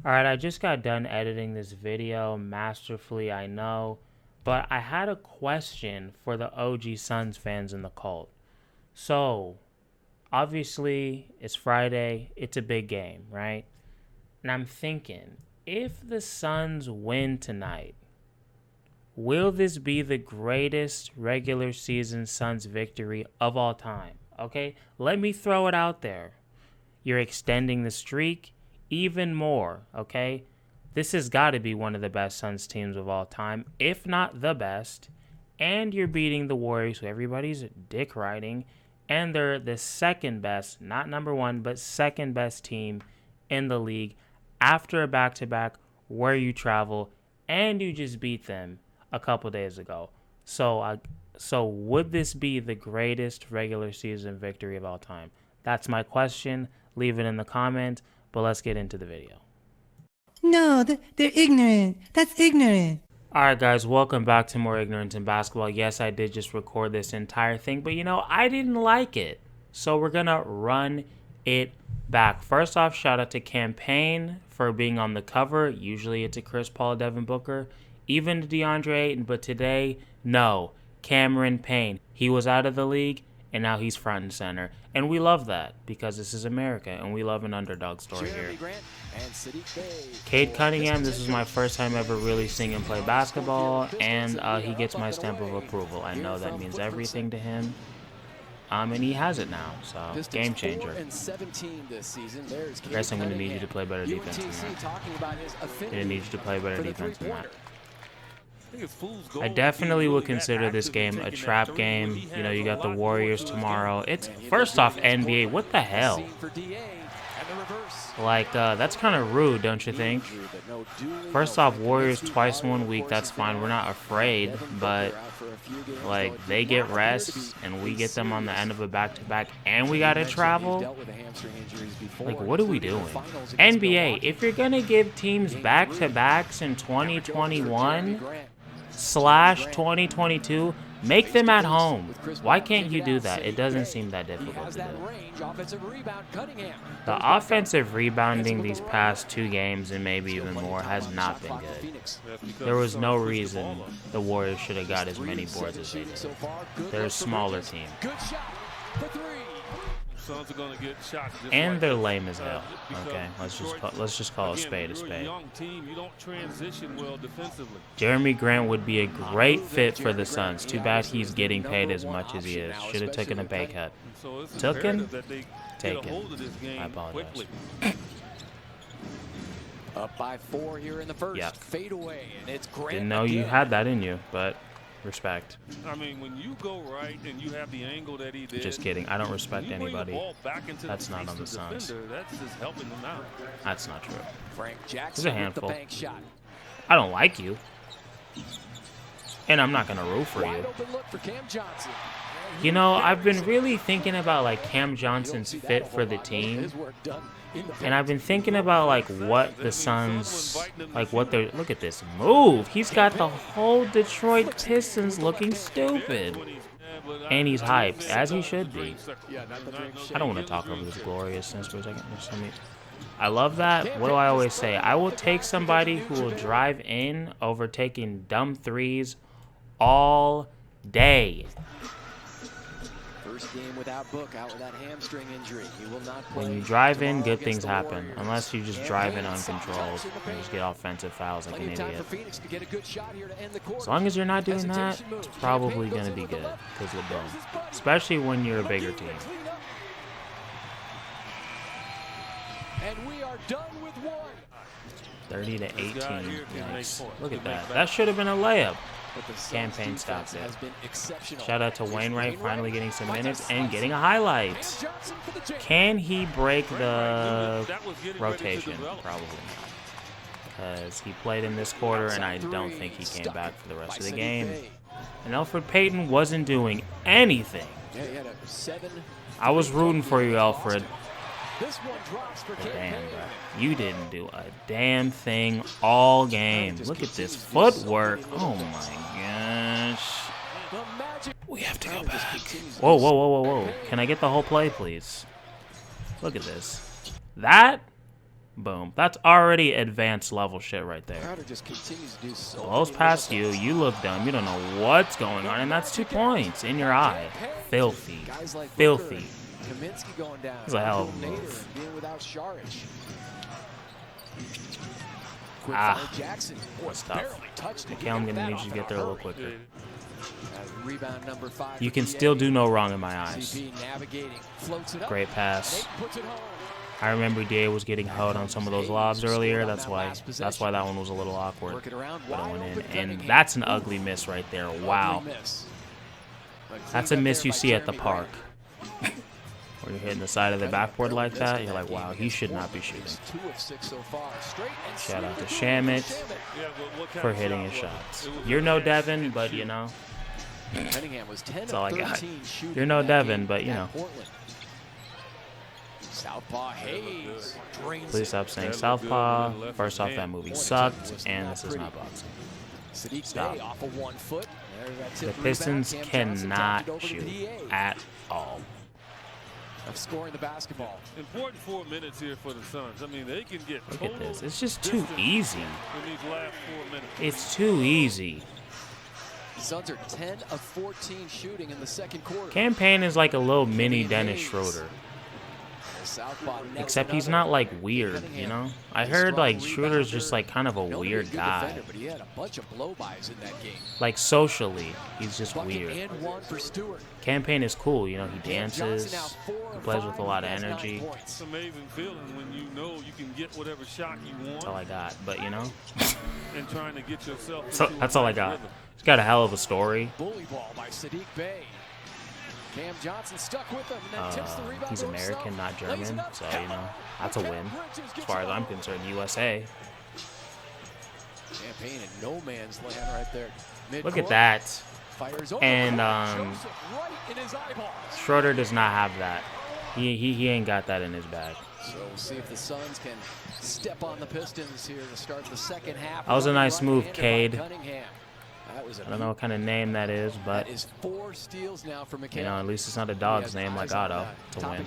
Alright, I just got done editing this video masterfully, I know, but I had a question for the OG Suns fans in the cult. So, obviously, it's Friday, it's a big game, right? And I'm thinking, if the Suns win tonight, will this be the greatest regular season Suns victory of all time? Okay, let me throw it out there. You're extending the streak even more, okay? This has got to be one of the best Suns teams of all time, if not the best. And you're beating the Warriors, who everybody's dick riding. And they're the second best, not number one, but second best team in the league after a back-to-back where you travel and you just beat them a couple days ago. So would this be the greatest regular season victory of all time? That's my question. Leave it in the comments, but let's get into the video. No, they're ignorant. That's ignorant. Alright guys, welcome back to More Ignorance in Basketball. Yes, I did just record this entire thing, but I didn't like it. So we're gonna run it back. First off, shout out to Campaign for being on the cover. Usually it's a Chris Paul, Devin Booker, even to DeAndre Ayton, but today, no. Cameron Payne. He was out of the league, and now he's front and center. And we love that, because this is America, and we love an underdog story here. Cade Cunningham, this is my first time ever really seeing him play basketball, and he gets my stamp of approval. I know that means everything to him. And he has it now, so game changer. I guess I'm going to need you to play better defense than that. I'm going to need you to play better defense than that. I definitely would consider this game a trap game. You got the Warriors tomorrow. It's first off NBA. What the hell? Like, that's kind of rude, don't you think? First off, Warriors twice in 1 week. That's fine. We're not afraid, but like they get rest and we get them on the end of a back-to-back, and we gotta travel. Like, what are we doing? NBA, if you're gonna give teams back-to-backs in 2021/2022, make them at home. Why can't you do that? It doesn't seem that difficult to do. The offensive rebounding these past 2 games and maybe even more has not been good. There was no reason the Warriors should have got as many boards as they did. They're a smaller team. And they're lame as hell. Okay, let's just call a spade a spade. Jeremy Grant would be a great fit for the Suns. Too bad he's getting paid as much as he is. Should have taken a pay cut. Taken? I apologize. Up by 4 here in the first. Yeah. Fade away, and it's Grant. Didn't know you had that in you, but respect. I mean, when you go right and you have the angle that he did. Just kidding. I don't respect anybody. That's not on the Suns. That's just helping them out. That's not true. Frank Jackson There's a handful. with the bank shot. I don't like you. And I'm not going to root for Wide you. open look for Cam Johnson. I've been really thinking about like Cam Johnson's fit for the team. And I've been thinking about like what the Suns, like what they're, look at this move. He's got the whole Detroit Pistons looking stupid. And he's hyped, as he should be. I don't want to talk over this gloriousness for a second. I love that. What do I always say? I will take somebody who will drive in over taking dumb threes all day. First game without Book, out with that hamstring injury. He will not play. When you drive in, good things happen. Unless you just drive in uncontrolled and just get offensive fouls like an idiot. As long as you're not doing that, it's probably going to be good. Because of boom. Especially when you're a bigger team. And we are done with 1. 30 to 18. Yikes. Look at that. That should have been a layup. Campaign stops it. Shout out to Wainwright finally getting some minutes and getting a highlight. Can he break the rotation? Probably not. Because he played in this quarter and I don't think he came back for the rest of the game. And Elfrid Payton wasn't doing anything. I was rooting for you, Elfrid. But damn, bro. You didn't do a damn thing all game. Look at this footwork. Oh my gosh. We have to go back. Whoa, whoa, whoa, whoa, whoa. Can I get the whole play, please? Look at this. That Boom. That's already advanced level shit right there. Crowder just continues to do so Blows many past little you. You look dumb. You don't know what's going on, and that's 2 points in your eye. Filthy. guys like Filthy. Booker, Kaminsky going down. That's a hell of a Nader move. being without Saric. Quick Ah. follow Jackson. Boy, That's tough. barely touched it. Okay, I'm gonna need you to get there a little quicker. Rebound number 5. You for can DA. still do no wrong in my eyes. CP navigating, floats it up. Great pass. Nate puts it home. I remember DA was getting hoed on some of those lobs earlier. That's why that one was a little awkward. Work it around, But it wide went in, open and Cunningham. that's an ugly miss right there. Wow. Ugly miss. But That's cleaned a up miss there you by see at the Jeremy park. Grant. Where you're hitting the side of the backboard like that, you're like, wow, he should not be shooting. He's 2 of 6 so far. Straight and Shout out to sweet Shamit for hitting his shots. You're no Devin, but you know, Cunningham was 10 That's of all I got. 13 shooting You're no in that Devin, game but you at know. Portland. Southpaw Hayes drains Please it. stop saying That looked Southpaw. good with the First left off, that hand. movie Boy, sucked, was and not this is not pretty. boxing. Sadiq Stop. Bey off of 1 foot. There's that The tip rebound. Pistons Cam Johnson cannot tapped it over to shoot DA. at all. Of scoring the basketball. Important 4 minutes here for the Suns. I mean, they can get Look total at this. It's just too distance easy. in these last 4 minutes. It's too easy. Suns are 10 of 14 shooting in the second quarter. Campaign is like a little mini Dennis Schroeder. Southpaw nets Except he's another. not like weird, you know? I heard like Schroeder's just like kind of a Known to be weird good guy. defender, but he had a bunch of blow-bys in that game. Like socially, he's just Bucket weird. and 1 for Stewart. Campaign is cool, you know, he Cam Johnson dances, now 4 he of plays 5, with a lot of has 9 energy. points. It's an amazing feeling when you know you can get whatever shot you want That's all I got. But you know, and trying to get yourself so into a that's all I nice got. rhythm. He's got a hell of a story. Bully ball by Sadiq Bey. Cam Johnson stuck with him and then tips the rebound He's to American, himself. not Lays it German, up. so you know, that's a Mikal win. Bridges As gets far it as I'm home. concerned, USA. Campaign in no man's land right there. Look at Midcourt. that. Fires over. And Joseph right in his eyeballs. Schroeder does not have that. He ain't got that in his bag. So we'll see if the Suns can step on the Pistons here to start the second half. That was a nice move, Right-handed by Cade. Cunningham. That was a I don't know what kind of name that is, but That is 4 steals now for McHale. you know, at least it's not a dog's name like Otto to win.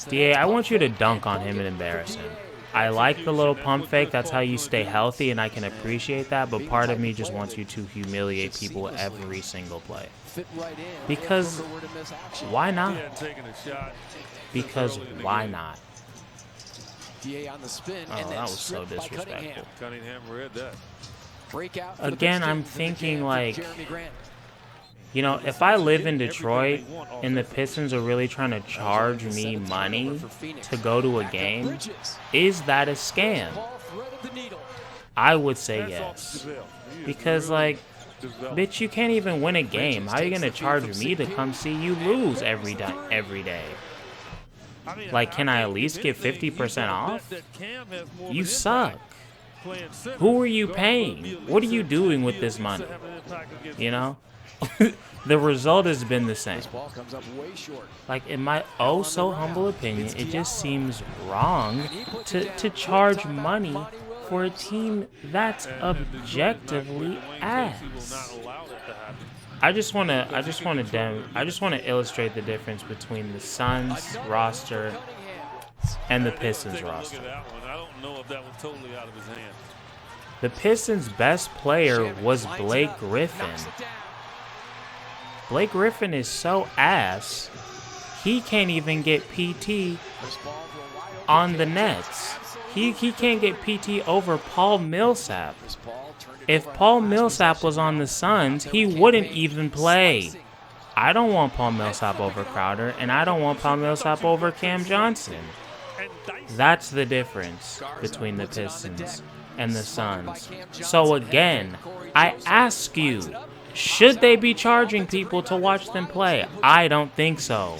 DA, I want you to dunk on him and embarrass him. I like the little pump fake. That's how you stay healthy, and I can appreciate that. But part of me just wants you to humiliate people every single play. Because why He not? hadn't taken a shot. Because early in the why game. not? DA on the spin, Oh, and then that was so stripped by disrespectful. Cunningham. Cunningham read that. Breakout for the Again, I'm Pistons, thinking, McCann for like, Jeremy Grant. You know, if I live in Detroit and the Pistons are really trying to charge me money to go to a game, is that a scam? Paul threaded the needle. I would say Hats off yes. to Javale. He is Because, really like, developed. bitch, you can't even win a game. How are you going to charge me to come see you lose every day? I mean, Like, can I at think least if get anything, 50% off? that Cam has more of You an suck. impact playing center. Who are you Guard paying? will be at What are least you a- doing will with be this at least money? have an impact against You know? The result has been the same. This ball comes up way short. Like, in my oh so humble opinion, it just seems wrong to charge money for a team that's objectively ass. He will not allow that to happen. I just want to illustrate the difference between the Suns roster and the Pistons Take a look roster. at that one. I don't know if that was totally out of his hand. The Pistons' best player was Blake Griffin. Blake Griffin is so ass, he can't even get PT on the Nets. He can't get PT over Paul Millsap. If Paul Millsap was on the Suns, he wouldn't even play. I don't want Paul Millsap over Crowder, and I don't want Paul Millsap over Cam Johnson. That's the difference between the Pistons and the Suns. So again, I ask you, should they be charging people to watch them play? I don't think so.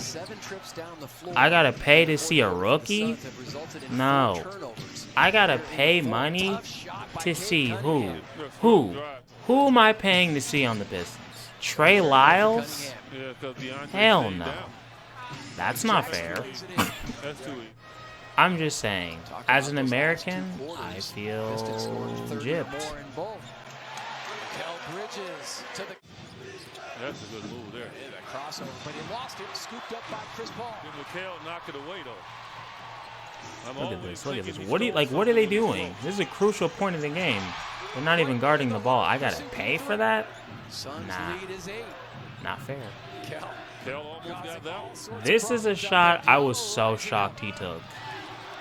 I gotta pay to see a rookie? No. I gotta pay money to see who? Who am I paying to see on the Pistons? Trey Lyles? Yeah, 'cause DeAndre Hell stayed no. down. That's not fair. That's too easy. I'm just saying, as an American, I feel gypped. Bridges to the That's a good move there. crossover, but he lost it. Scooped up by Chris Paul. Did McHale knock it away, though? Look at this. Look at this. What are they doing? This is a crucial point of the game. They're not even guarding the ball. I gotta pay for that? Nah. Not fair. This is a shot I was so shocked he took.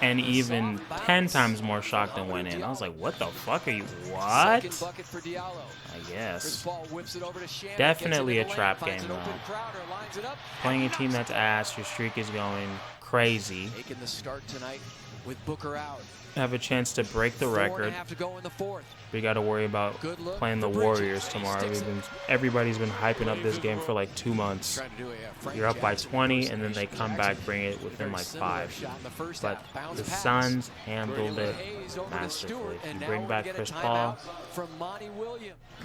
And even 10 times more shocked than went in. I was like, what the fuck are you? What? I guess. Definitely a trap game, though. Playing a team that's ass, your streak is going crazy. Making the start tonight with Booker out. Have a chance to break the record. We got to worry about playing the Warriors tomorrow. Everybody's been hyping up this game for like 2 months. You're up by 20, and then they come back, bring it within like 5. But the Suns handled it masterfully. You bring back Chris Paul.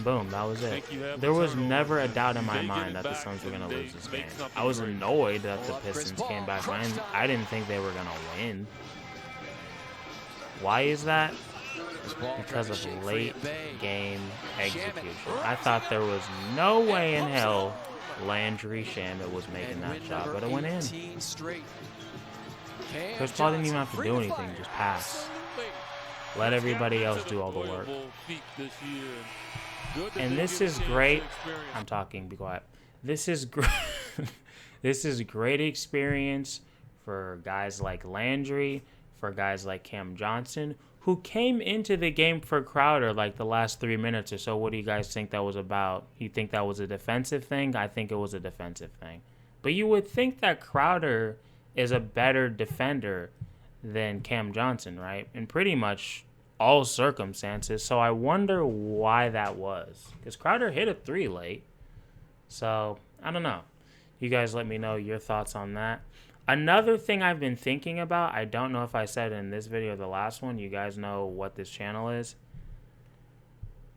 Boom, that was it. There was never a doubt in my mind that the Suns were going to lose this game. I was annoyed that the Pistons came back. I didn't think they were going to win. Why is that? Because of late game execution. I thought there was no way in hell Landry Shamet was making that shot, but it went in. Chris Paul didn't even have to do anything, just pass. Let everybody else do all the work. And this is great. I'm talking, be quiet. This is great. This is great experience for guys like Landry, for guys like Cam Johnson, who came into the game for Crowder like the last 3 minutes or so. What do you guys think that was about? You think that was a defensive thing? I think it was a defensive thing. But you would think that Crowder is a better defender than Cam Johnson, right? In pretty much all circumstances. So I wonder why that was. Because Crowder hit a 3 late. So, I don't know. You guys let me know your thoughts on that. Another thing I've been thinking about, I don't know if I said it in this video or the last one. You guys know what this channel is.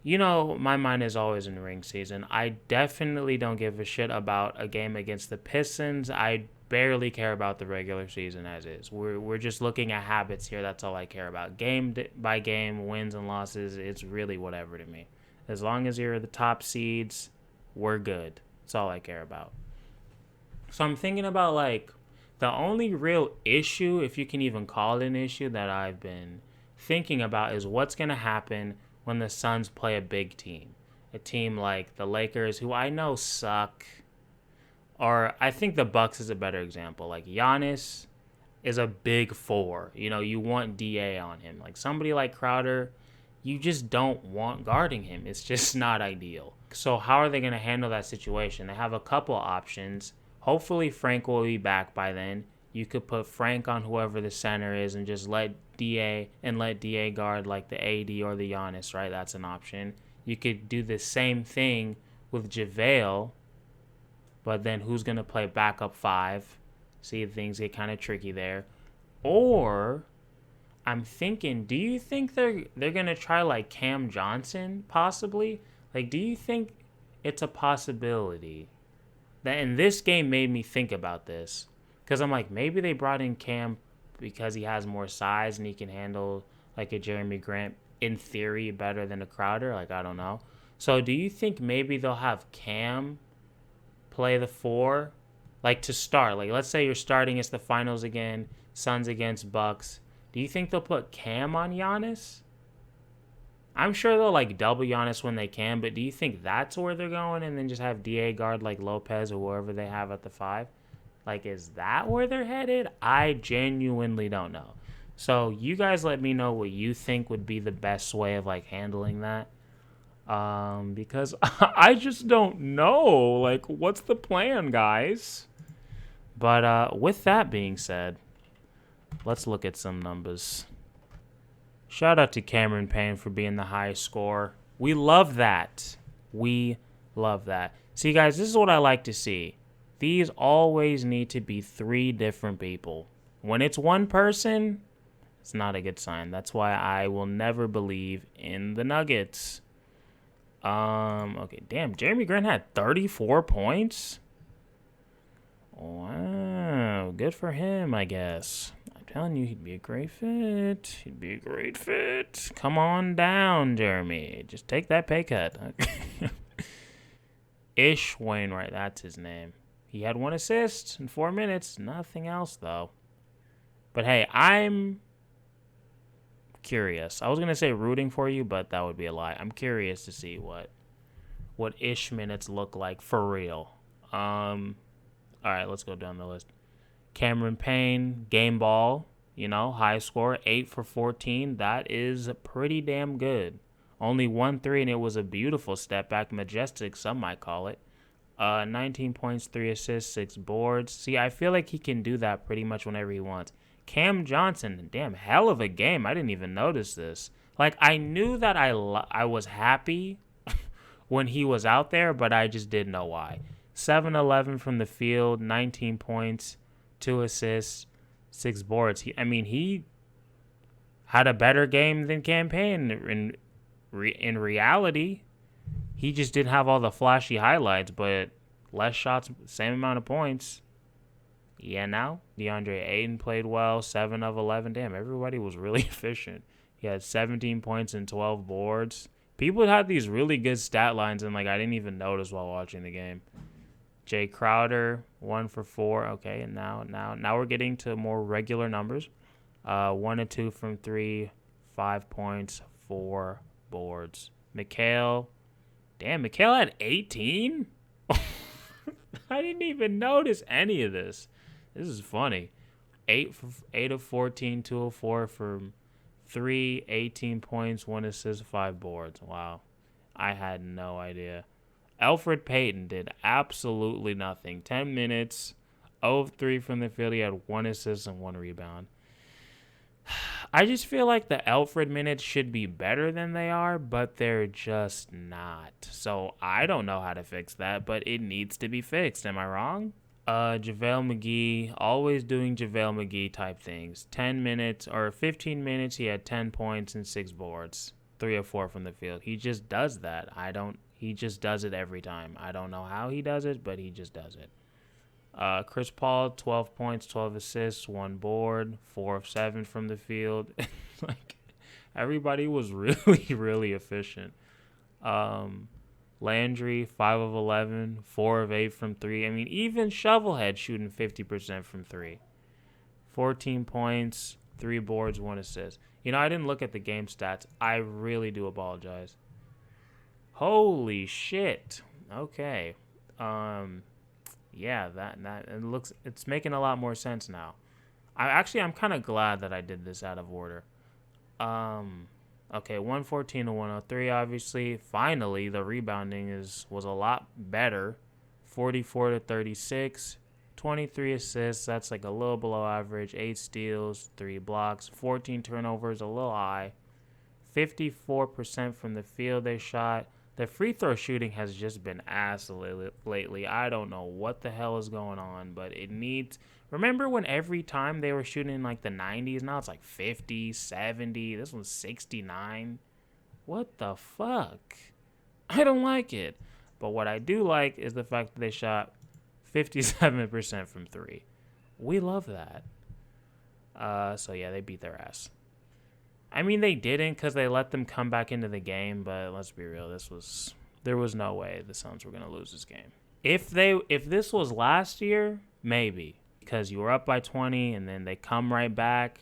You know, my mind is always in ring season. I definitely don't give a shit about a game against the Pistons. I barely care about the regular season as is. We're just looking at habits here. That's all I care about. Game by game, wins and losses, it's really whatever to me. As long as you're the top seeds, we're good. That's all I care about. So I'm thinking about, like, the only real issue, if you can even call it an issue, that I've been thinking about is what's going to happen when the Suns play a big team. A team like the Lakers, who I know suck. Or I think the Bucks is a better example. Like Giannis is a big 4. You know, you want DA on him. Like somebody like Crowder, you just don't want guarding him. It's just not ideal. So how are they going to handle that situation? They have a couple options. Hopefully Frank will be back by then. You could put Frank on whoever the center is and just let DA guard like the AD or the Giannis, right? That's an option. You could do the same thing with JaVale, but then who's going to play backup 5? See, things get kind of tricky there. Or I'm thinking, do you think they're going to try like Cam Johnson possibly? Like, do you think it's a possibility? And this game made me think about this because I'm like, maybe they brought in Cam because he has more size and he can handle like a Jeremy Grant in theory better than a Crowder. Like, I don't know. So do you think maybe they'll have Cam play the 4, like to start? Like, let's say you're starting against the finals again, Suns against Bucks. Do you think they'll put Cam on Giannis? I'm sure they'll like double Giannis when they can, but do you think that's where they're going and then just have DA guard like Lopez or whoever they have at the 5? Like, is that where they're headed? I genuinely don't know. So you guys let me know what you think would be the best way of like handling that. Because I just don't know. Like, what's the plan, guys? But with that being said, let's look at some numbers. Shout out to Cameron Payne for being the highest scorer. We love that. We love that. See, guys, this is what I like to see. These always need to be 3 different people. When it's one person, it's not a good sign. That's why I will never believe in the Nuggets. Okay, damn, Jeremy Grant had 34 points? Wow, good for him, I guess. I'm telling you, he'd be a great fit. He'd be a great fit. Come on down, Jeremy. Just take that pay cut. Ish Wainwright, that's his name. He had 1 assist in 4 minutes. Nothing else, though. But hey, I'm curious. I was gonna say rooting for you, but that would be a lie. I'm curious to see what ish minutes look like for real. All right, let's go down the list. Cameron Payne, game ball, high score, 8 for 14. That is pretty damn good. Only 1-3, and it was a beautiful step back, majestic, some might call it. 19 points, 3 assists, 6 boards. See, I feel like he can do that pretty much whenever he wants. Cam Johnson, damn, hell of a game. I didn't even notice this. Like, I knew that I was happy when he was out there, but I just didn't know why. 7-11 from the field, 19 points, 2 assists, 6 boards. He had a better game than Cam Payne in reality. He just didn't have all the flashy highlights, but less shots, same amount of points. Yeah, now DeAndre Ayton played well, 7 of 11. Damn, everybody was really efficient. He had 17 points and 12 boards. People had these really good stat lines, and I didn't even notice while watching the game. Jay Crowder, 1 for 4. Okay, and now we're getting to more regular numbers. 1 and 2 from 3, 5 points, 4 boards. Mikal had 18? I didn't even notice any of this. This is funny. 8 of 14, 2 of 4 from 3, 18 points, 1 assist, 5 boards. Wow. I had no idea. Elfrid Payton did absolutely nothing. 10 minutes, 0 of 3 from the field. He had 1 assist and 1 rebound. I just feel like the Elfrid minutes should be better than they are, but they're just not. So I don't know how to fix that, but it needs to be fixed. Am I wrong? JaVale McGee, always doing JaVale McGee type things. 10 minutes or 15 minutes, he had 10 points and 6 boards. 3 of 4 from the field. He just does that. He just does it every time. I don't know how he does it, but he just does it. Chris Paul, 12 points, 12 assists, 1 board, 4 of 7 from the field. Everybody was really, really efficient. Landry, 5 of 11, 4 of 8 from 3. Even Shovelhead shooting 50% from 3. 14 points, 3 boards, 1 assist. I didn't look at the game stats. I really do apologize. Holy shit. Okay. Yeah, it's making a lot more sense now. I'm kind of glad that I did this out of order. Okay, 114 to 103, obviously. Finally, the rebounding was a lot better. 44 to 36, 23 assists. That's a little below average. 8 steals, 3 blocks, 14 turnovers, a little high. 54% from the field they shot. The free throw shooting has just been ass lately. I don't know what the hell is going on, but it needs... Remember when every time they were shooting in the 90s? Now it's 50, 70. This one's 69. What the fuck? I don't like it. But what I do like is the fact that they shot 57% from 3. We love that. So yeah, they beat their ass. They didn't because they let them come back into the game, but let's be real, there was no way the Suns were going to lose this game. If this was last year, maybe, because you were up by 20 and then they come right back,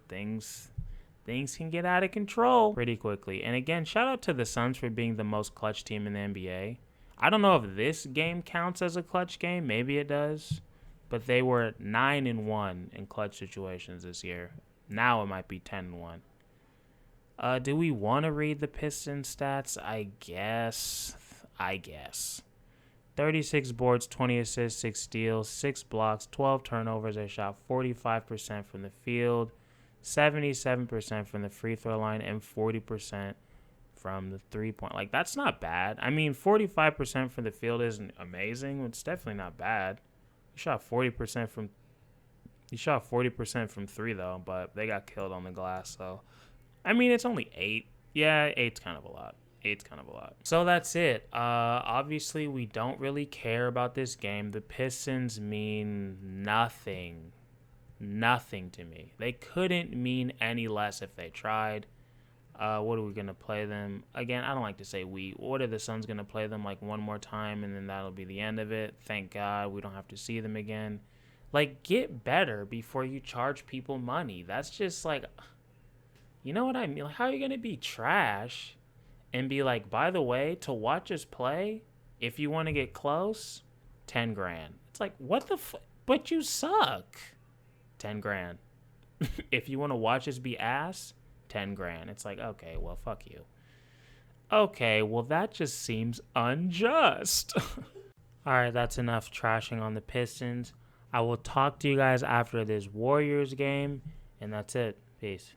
things can get out of control pretty quickly. And again, shout out to the Suns for being the most clutch team in the NBA. I don't know if this game counts as a clutch game, maybe it does, but they were 9-1 in clutch situations this year. Now it might be 10-1. Do we want to read the Pistons stats? I guess. 36 boards, 20 assists, 6 steals, 6 blocks, 12 turnovers. They shot 45% from the field, 77% from the free throw line, and 40% from the three-point. That's not bad. 45% from the field isn't amazing. It's definitely not bad. He shot 40% from 3, though, but they got killed on the glass, so... it's only 8. Yeah, 8's kind of a lot. So that's it. Obviously, we don't really care about this game. The Pistons mean nothing. Nothing to me. They couldn't mean any less if they tried. What are we going to play them? Again, I don't like to say we. What are the Suns going to play them one more time, and then that'll be the end of it? Thank God we don't have to see them again. Like, get better before you charge people money. That's just like, you know what I mean? Like, how are you going to be trash and be like, by the way, to watch us play, if you want to get close, 10 grand. It's like, what the but you suck. 10 grand. If you want to watch us be ass, 10 grand. It's like, okay, well, fuck you. Okay, well, that just seems unjust. All right, that's enough trashing on the Pistons. I will talk to you guys after this Warriors game, and that's it. Peace.